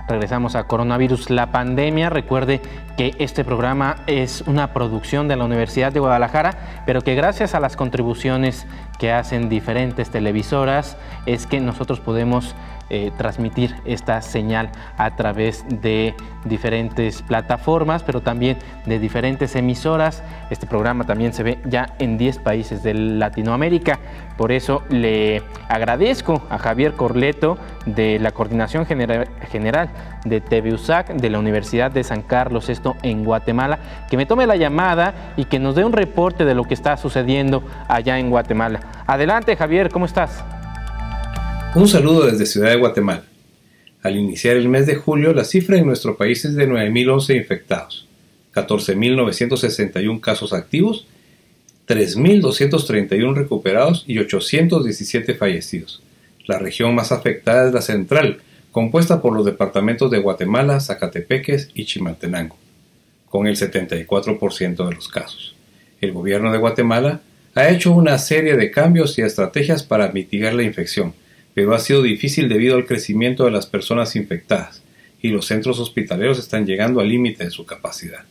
Regresamos a Coronavirus, la pandemia. Recuerde que este programa es una producción de la Universidad de Guadalajara, pero que gracias a las contribuciones que hacen diferentes televisoras es que nosotros podemos transmitir esta señal a través de diferentes plataformas, pero también de diferentes emisoras. Este programa también se ve ya en 10 países de Latinoamérica. Por eso le agradezco a Javier Corleto de la Coordinación General de TVUSAC de la Universidad de San Carlos, esto en Guatemala, que me tome la llamada y que nos dé un reporte de lo que está sucediendo allá en Guatemala. Adelante, Javier, ¿cómo estás? Un saludo desde Ciudad de Guatemala. Al iniciar el mes de julio, la cifra en nuestro país es de 9.011 infectados, 14.961 casos activos, 3.231 recuperados y 817 fallecidos. La región más afectada es la central, compuesta por los departamentos de Guatemala, Zacatepeques y Chimaltenango, con el 74% de los casos. El gobierno de Guatemala ha hecho una serie de cambios y estrategias para mitigar la infección, pero ha sido difícil debido al crecimiento de las personas infectadas y los centros hospitaleros están llegando al límite de su capacidad.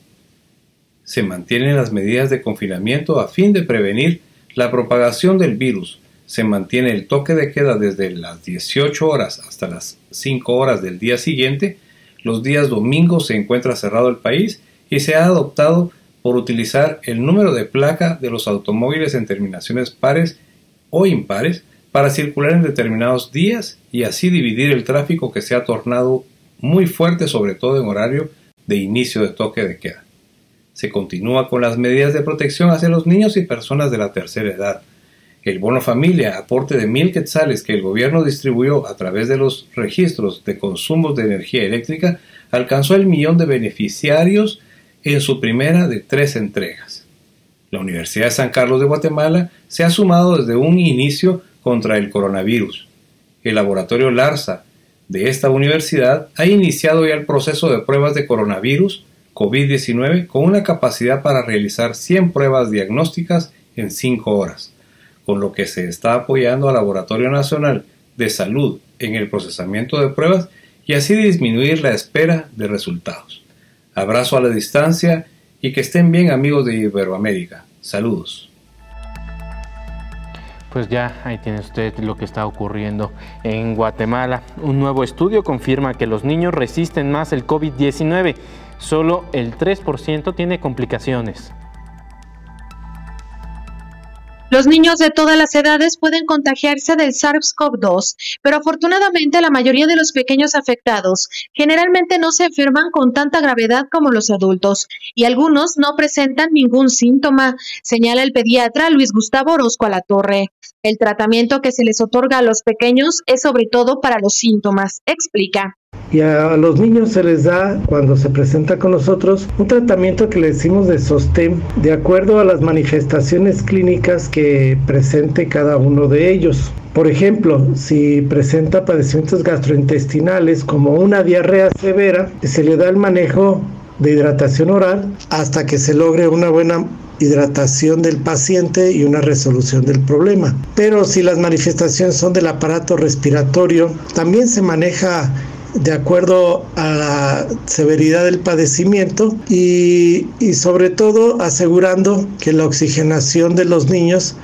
Se mantienen las medidas de confinamiento a fin de prevenir la propagación del virus. Se mantiene el toque de queda desde las 18 horas hasta las 5 horas del día siguiente. Los días domingos se encuentra cerrado el país y se ha adoptado por utilizar el número de placa de los automóviles en terminaciones pares o impares para circular en determinados días y así dividir el tráfico que se ha tornado muy fuerte, sobre todo en horario de inicio de toque de queda. Se continúa con las medidas de protección hacia los niños y personas de la tercera edad. El bono familia, aporte de 1,000 quetzales que el gobierno distribuyó a través de los registros de consumos de energía eléctrica, alcanzó el 1,000,000 de beneficiarios en su primera de 3 entregas. La Universidad de San Carlos de Guatemala se ha sumado desde un inicio contra el coronavirus. El laboratorio LARSA de esta universidad ha iniciado ya el proceso de pruebas de coronavirus COVID-19 con una capacidad para realizar 100 pruebas diagnósticas en 5 horas, con lo que se está apoyando al Laboratorio Nacional de Salud en el procesamiento de pruebas y así disminuir la espera de resultados. Abrazo a la distancia y que estén bien, amigos de Iberoamérica. Saludos. Pues ya ahí tiene usted lo que está ocurriendo en Guatemala. Un nuevo estudio confirma que los niños resisten más el COVID-19. Solo el 3% tiene complicaciones. Los niños de todas las edades pueden contagiarse del SARS-CoV-2, pero afortunadamente la mayoría de los pequeños afectados generalmente no se enferman con tanta gravedad como los adultos y algunos no presentan ningún síntoma, señala el pediatra Luis Gustavo Orozco Alatorre. El tratamiento que se les otorga a los pequeños es sobre todo para los síntomas, explica. Y a los niños se les da, cuando se presenta con nosotros, un tratamiento que le decimos de sostén, de acuerdo a las manifestaciones clínicas que presente cada uno de ellos. Por ejemplo, si presenta padecimientos gastrointestinales como una diarrea severa, se le da el manejo de hidratación oral hasta que se logre una buena hidratación del paciente y una resolución del problema. Pero si las manifestaciones son del aparato respiratorio, también se maneja de acuerdo a la severidad del padecimiento y sobre todo asegurando que la oxigenación de los niños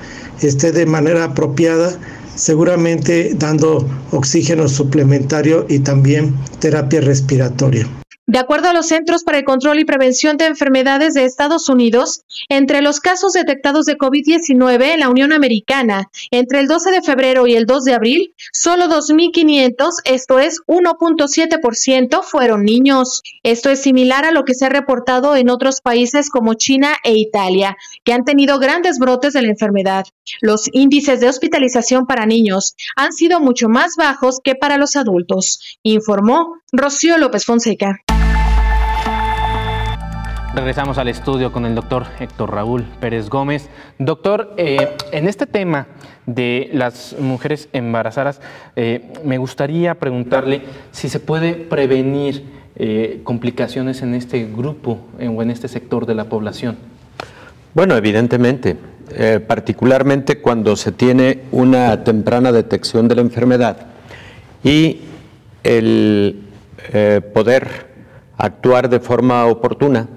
esté de manera apropiada, seguramente dando oxígeno suplementario y también terapia respiratoria. De acuerdo a los Centros para el Control y Prevención de Enfermedades de Estados Unidos, entre los casos detectados de COVID-19 en la Unión Americana, entre el 12 de febrero y el 2 de abril, solo 2.500, esto es 1.7%, fueron niños. Esto es similar a lo que se ha reportado en otros países como China e Italia, que han tenido grandes brotes de la enfermedad. Los índices de hospitalización para niños han sido mucho más bajos que para los adultos, informó Rocío López Fonseca. Regresamos al estudio con el doctor Héctor Raúl Pérez Gómez. Doctor, en este tema de las mujeres embarazadas, me gustaría preguntarle si se puede prevenir complicaciones en este grupo o en este sector de la población. Bueno, evidentemente, particularmente cuando se tiene una temprana detección de la enfermedad y el poder actuar de forma oportuna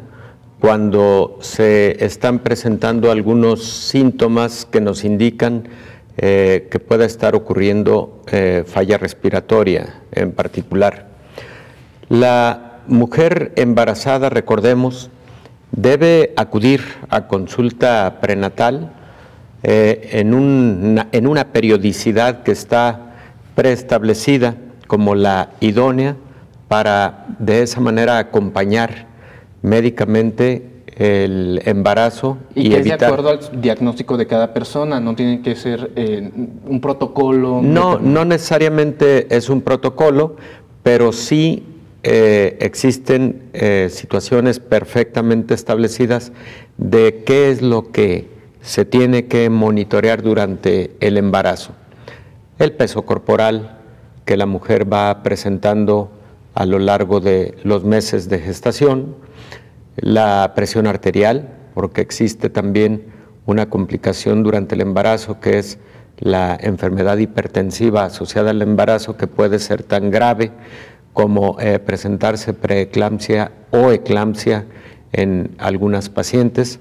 cuando se están presentando algunos síntomas que nos indican que pueda estar ocurriendo falla respiratoria en particular. La mujer embarazada, recordemos, debe acudir a consulta prenatal en una periodicidad que está preestablecida como la idónea para de esa manera acompañar médicamente el embarazo y evitar... ¿Es de acuerdo al diagnóstico de cada persona? ¿No tiene que ser un protocolo? No necesariamente es un protocolo, pero sí existen situaciones perfectamente establecidas de qué es lo que se tiene que monitorear durante el embarazo. El peso corporal que la mujer va presentando a lo largo de los meses de gestación, la presión arterial, porque existe también una complicación durante el embarazo que es la enfermedad hipertensiva asociada al embarazo, que puede ser tan grave como presentarse preeclampsia o eclampsia en algunas pacientes,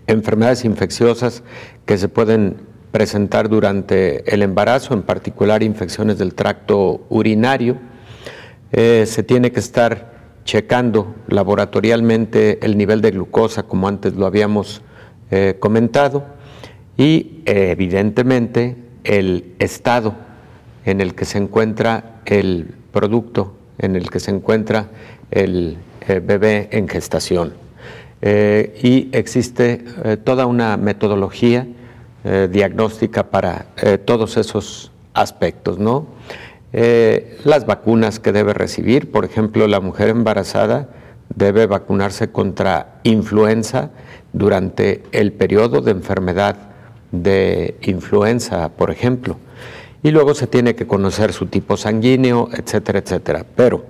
enfermedades infecciosas que se pueden presentar durante el embarazo, en particular infecciones del tracto urinario. Se tiene que estar checando laboratorialmente el nivel de glucosa, como antes lo habíamos comentado, y evidentemente el estado en el que se encuentra el producto, en el que se encuentra el bebé en gestación. Y existe toda una metodología diagnóstica para todos esos aspectos, ¿no? Las vacunas que debe recibir, por ejemplo, la mujer embarazada debe vacunarse contra influenza durante el periodo de enfermedad de influenza, por ejemplo, y luego se tiene que conocer su tipo sanguíneo, etcétera, etcétera. Pero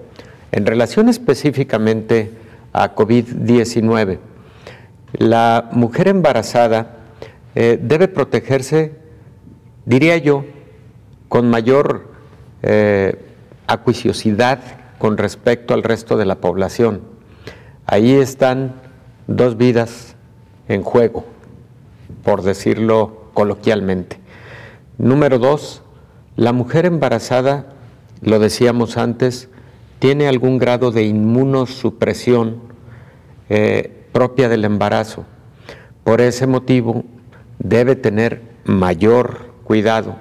en relación específicamente a COVID-19, la mujer embarazada debe protegerse, diría yo, con mayor acuiciosidad con respecto al resto de la población. Ahí están dos vidas en juego, por decirlo coloquialmente. Número dos, la mujer embarazada, lo decíamos antes, tiene algún grado de inmunosupresión propia del embarazo. Por ese motivo, debe tener mayor cuidado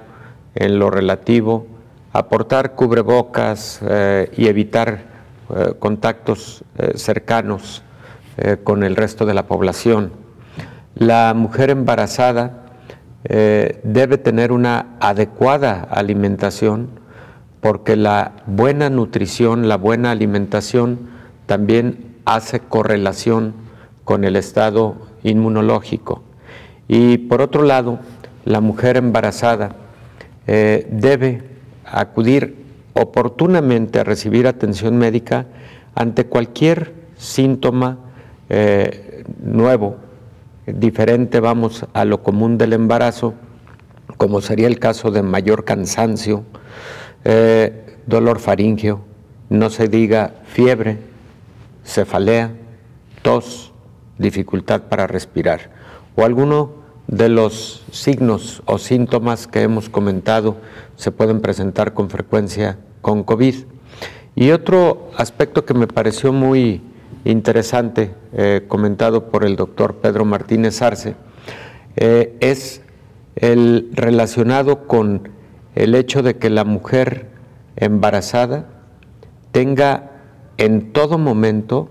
en lo relativo a portar cubrebocas y evitar contactos cercanos con el resto de la población. La mujer embarazada debe tener una adecuada alimentación, porque la buena nutrición, la buena alimentación también hace correlación con el estado inmunológico. Y por otro lado, la mujer embarazada debe acudir oportunamente a recibir atención médica ante cualquier síntoma nuevo, diferente, vamos, a lo común del embarazo, como sería el caso de mayor cansancio, dolor faríngeo, no se diga fiebre, cefalea, tos, dificultad para respirar, o alguno de los signos o síntomas que hemos comentado se pueden presentar con frecuencia con COVID. Y otro aspecto que me pareció muy interesante, comentado por el doctor Pedro Martínez Arce, es el relacionado con el hecho de que la mujer embarazada tenga en todo momento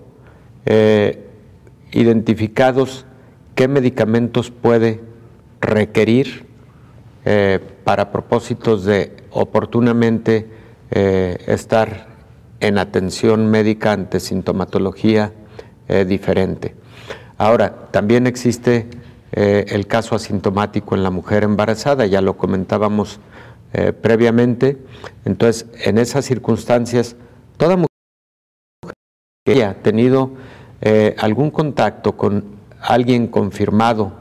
identificados qué medicamentos puede requerir para propósitos de oportunamente estar en atención médica ante sintomatología diferente. Ahora, también existe el caso asintomático en la mujer embarazada, ya lo comentábamos previamente. Entonces, en esas circunstancias, toda mujer que haya tenido algún contacto con alguien confirmado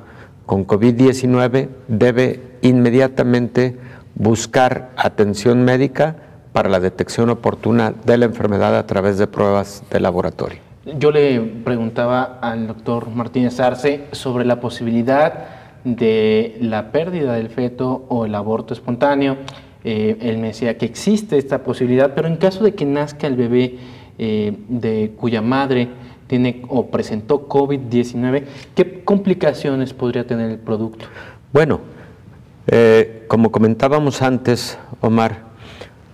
con COVID-19 debe inmediatamente buscar atención médica para la detección oportuna de la enfermedad a través de pruebas de laboratorio. Yo le preguntaba al doctor Martínez Arce sobre la posibilidad de la pérdida del feto o el aborto espontáneo. Él me decía que existe esta posibilidad, pero en caso de que nazca el bebé de cuya madre tiene o presentó COVID-19, ¿qué complicaciones podría tener el producto? Bueno, como comentábamos antes, Omar,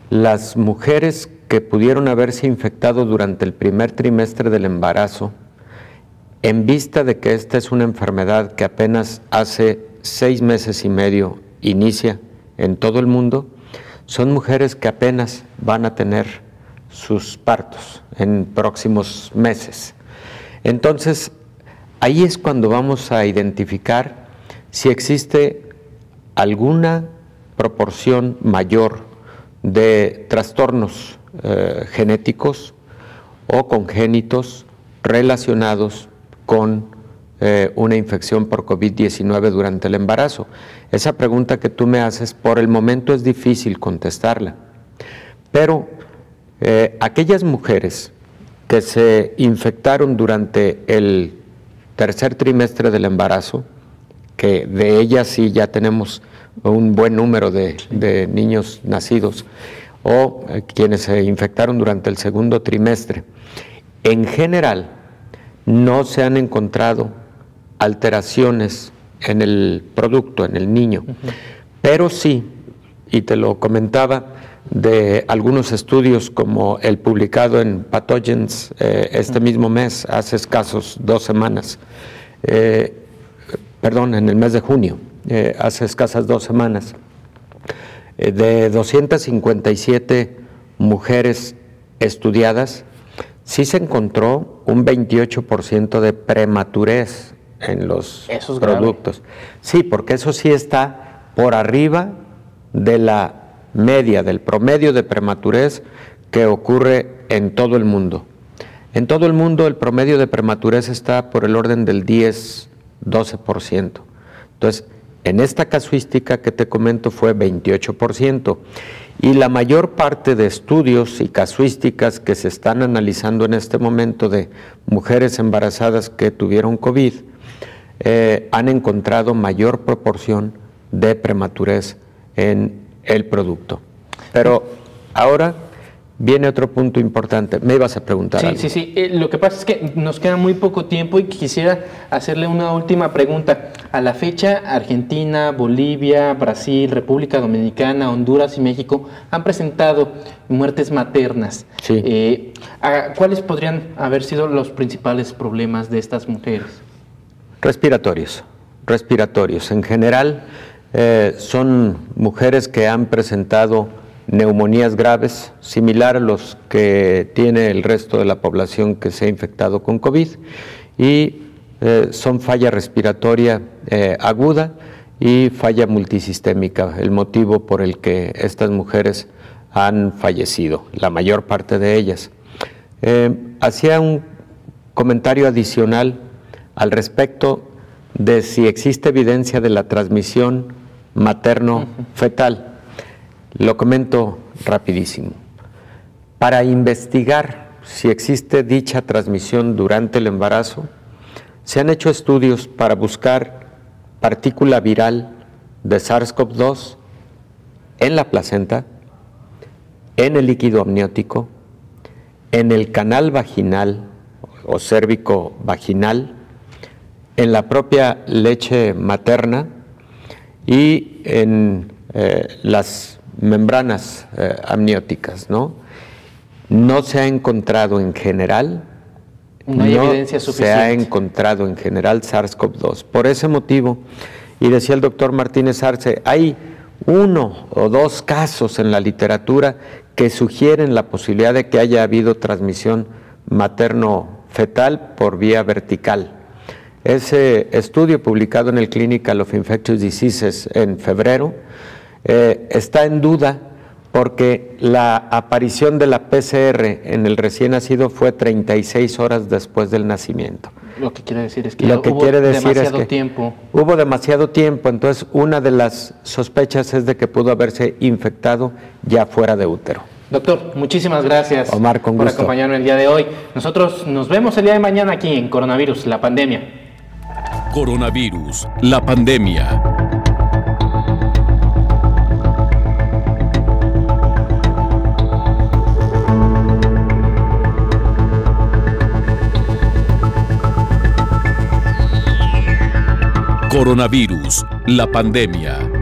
las mujeres que pudieron haberse infectado durante el primer trimestre del embarazo, en vista de que esta es una enfermedad que apenas hace 6 meses y medio inicia en todo el mundo, son mujeres que apenas van a tener sus partos en próximos meses. Entonces, ahí es cuando vamos a identificar si existe alguna proporción mayor de trastornos genéticos o congénitos relacionados con una infección por COVID-19 durante el embarazo. Esa pregunta que tú me haces, por el momento es difícil contestarla, pero aquellas mujeres que se infectaron durante el tercer trimestre del embarazo, que de ellas sí ya tenemos un buen número de niños nacidos, o quienes se infectaron durante el segundo trimestre, en general no se han encontrado alteraciones en el producto, en el niño, pero sí, y te lo comentaba, de algunos estudios como el publicado en Pathogens este mismo mes, hace escasos 2 semanas, en el mes de junio, hace escasas 2 semanas, de 257 mujeres estudiadas, sí se encontró un 28% de prematurez en los productos. Sí, porque eso sí está por arriba de la media, del promedio de prematurez que ocurre en todo el mundo. En todo el mundo el promedio de prematurez está por el orden del 10-12%. Entonces, en esta casuística que te comento fue 28%. Y la mayor parte de estudios y casuísticas que se están analizando en este momento de mujeres embarazadas que tuvieron COVID han encontrado mayor proporción de prematurez en el producto. Pero ahora viene otro punto importante. Me ibas a preguntar algo. Sí. Lo que pasa es que nos queda muy poco tiempo y quisiera hacerle una última pregunta. A la fecha, Argentina, Bolivia, Brasil, República Dominicana, Honduras y México han presentado muertes maternas. Sí. ¿Cuáles podrían haber sido los principales problemas de estas mujeres? Respiratorios. En general, son mujeres que han presentado neumonías graves, similar a los que tiene el resto de la población que se ha infectado con COVID, y son falla respiratoria aguda y falla multisistémica, el motivo por el que estas mujeres han fallecido, la mayor parte de ellas. Hacía un comentario adicional al respecto de si existe evidencia de la transmisión materno-fetal. Lo comento rapidísimo. Para investigar si existe dicha transmisión durante el embarazo, se han hecho estudios para buscar partícula viral de SARS-CoV-2 en la placenta, en el líquido amniótico, en el canal vaginal o cérvico vaginal, en la propia leche materna y en las membranas amnióticas, ¿no? No se ha encontrado en general, no hay evidencia suficiente. Se ha encontrado en general SARS-CoV-2. Por ese motivo, y decía el doctor Martínez Arce, hay 1 o 2 casos en la literatura que sugieren la posibilidad de que haya habido transmisión materno-fetal por vía vertical. Ese estudio publicado en el Clinical of Infectious Diseases en febrero está en duda porque la aparición de la PCR en el recién nacido fue 36 horas después del nacimiento. Lo que quiere decir es que hubo demasiado tiempo, entonces una de las sospechas es de que pudo haberse infectado ya fuera de útero. Doctor, muchísimas gracias, Omar, con por gusto. acompañarme el día de hoy. Nosotros nos vemos el día de mañana aquí en Coronavirus, la pandemia. Coronavirus, la pandemia. Coronavirus, la pandemia.